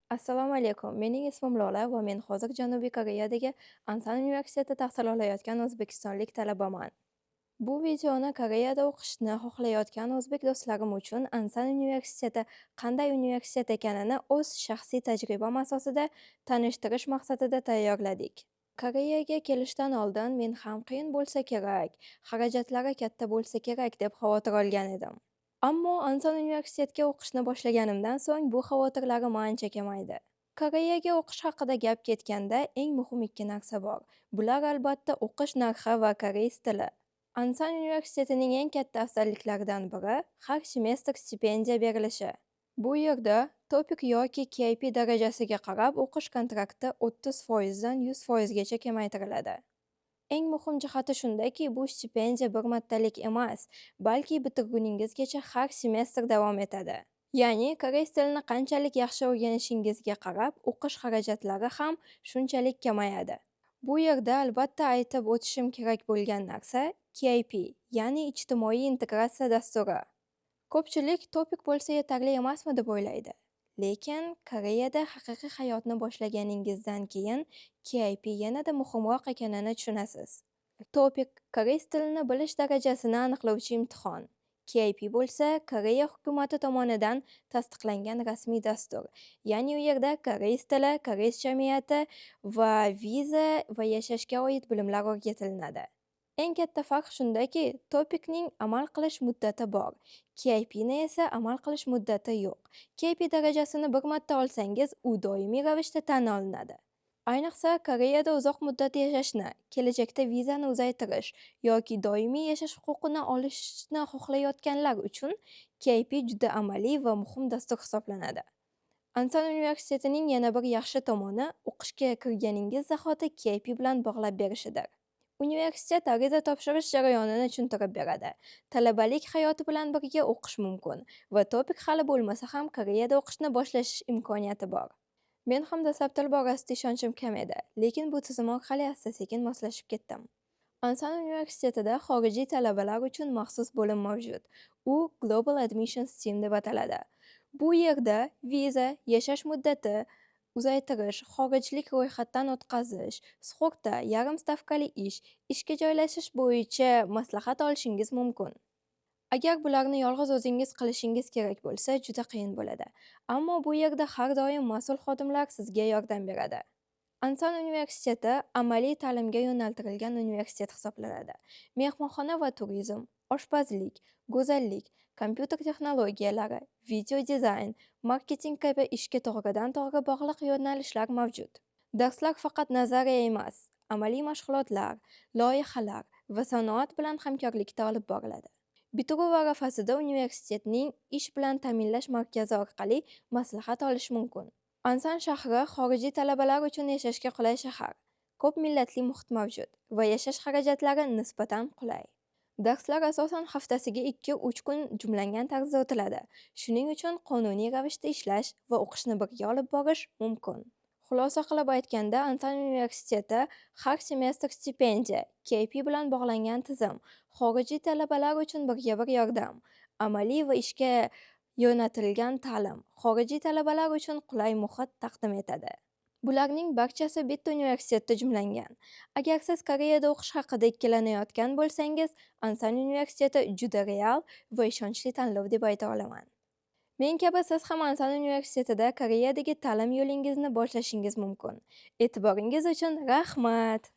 Assalomu alaykum. Mening ismim Lola va men hozir Janubiy Koreyadagi Ansan universitetida tahsil olayotgan o'zbekistonlik talabaman. Bu videoni Koreyada o'qishni xohlayotgan o'zbek do'stlarim uchun Ansan universiteti qanday universitet ekanini o'z shaxsiy tajribam asosida tanishtirish maqsadida tayyorladik. Koreyaga kelishdan oldin men ham qiyin bo'lsa kerak, xarajatlari katta bo'lsa kerak deb xavotir olgan edim. Ammo Anson universitetga o'qishni boshlaganimdan so'ng bu xavotirlarim ancha kamaydi. Koreyaga o'qish haqida gap ketganda eng muhim ikki narsa bor. Bular albatta o'qish narxi va koreys tili. Ansan universitetining eng katta afzalliklaridan biri har semestr stipendiya berilishi. Bu yerda TOPIK yoki KP darajasiga qarab o'qish kontrakti 30% dan 100% gacha kamaytiriladi. Eng muhim jihati shundaki, bu stipendiya bir martalik emas, balki bitirguningizgacha har semestr davom etadi. Ya'ni, koreys tilini qanchalik yaxshi o'rganishingizga qarab, o'qish xarajatlari ham shunchalik kamayadi. Bu yerda albatta aytib o'tishim kerak bo'lgan narsa KP, ya'ni ijtimoiy integratsiya dasturi. Ko'pchilik topik bo'lsa yetarli emasmi deb o'ylaydi. Lekin Koreyada haqiqiy hayotni boshlaganingizdan keyin KIP yanada muhimroq ekanini tushunasiz. Topik koreys tilini bilish darajasini aniqlovchi imtihon. KIP bo'lsa Koreya hukumati tomonidan tasdiqlangan rasmiy dastur. Ya'ni u yerda koreys tili, koreys jamiyati va viza va yashashga oid bilimlar o'rgatilinadi. Eng katta farq shundaki, topikning amal qilish muddati bor, KIPni esa amal qilish muddati yo'q. KIP darajasini bir marta olsangiz, u doimiy ravishda tan olinadi. Ayniqsa, Koreyada uzoq muddat yashashni, kelajakda vizani uzaytirish yoki doimiy yashash huquqini olishni xohlayotganlar uchun KIP juda amaliy va muhim dastur hisoblanadi. Ansan universitetining yana bir yaxshi tomoni o'qishga kirganingiz zahoti KIP bilan bog'lab berishidir. Universitet ariza topshirish jarayonini tushuntirib beradi. Talabalik hayoti bilan birga o'qish mumkin va topik hali bo'lmasa ham Koreyada o'qishni boshlash imkoniyati bor. Men ham dastlab til borasida ishonchim kam edi, lekin bu tizim orqali asta-sekin moslashib ketdim. Ansan universitetida xorijiy talabalar uchun maxsus bo'lim mavjud. U Global Admissions Team deb ataladi. Bu yerda viza, yashash muddati, uzaytirish, xorijlik ro'yxatdan o'tkazish, sug'urta, yarim stavkali ish, ishga joylashish bo'yicha maslahat olishingiz mumkin. Agar bularni yolg'iz o'zingiz qilishingiz kerak bo'lsa, juda qiyin bo'ladi. Ammo bu yerda har doim mas'ul xodimlar sizga yordam beradi. Ansan universiteti amaliy ta'limga yo'naltirilgan universitet hisoblanadi. Mehmonxona va turizm, oshpazlik, go'zallik, kompyuter texnologiyalari, video dizayn, marketing kabi ishga to'g'ridan-to'g'ri bog'liq yo'nalishlar mavjud. Darslar faqat nazariya emas, amaliy mashg'ulotlar, loyihalar va sanoat bilan hamkorlikda olib boriladi. Bituruv arafasida universitetning ish bilan ta'minlash markazi orqali maslahat olish mumkin. Ansan shahri xorijiy talabalar uchun yashashga qulay shahar. Ko'p millatli muhit mavjud va yashash xarajatlari nisbatan qulay. Darslar asosan haftasiga 2-3 kun jumlangan tarzda o'tiladi. Shuning uchun qonuniy ravishda ishlash va o'qishni birga olib borish mumkin. Xulosa qilib aytganda, Ansan universiteti har semestr stipendiya, KP bilan bog'langan tizim, xorijiy talabalar uchun birga-bir yordam, amaliy va ishga yo'natilgan ta'lim, xorijiy talabalar uchun qulay muhit taqdim etadi. Bularning barchasi bitta universitetda jumlangan. Agar siz Koreyada o'qish haqida ikkilanayotgan bo'lsangiz, Ansan universiteti juda real va ishonchli tanlov deb ayta olaman. Men kabi siz ham Ansan universitetida Koreyadagi ta'lim yo'lingizni boshlashingiz mumkin. E'tiboringiz uchun rahmat!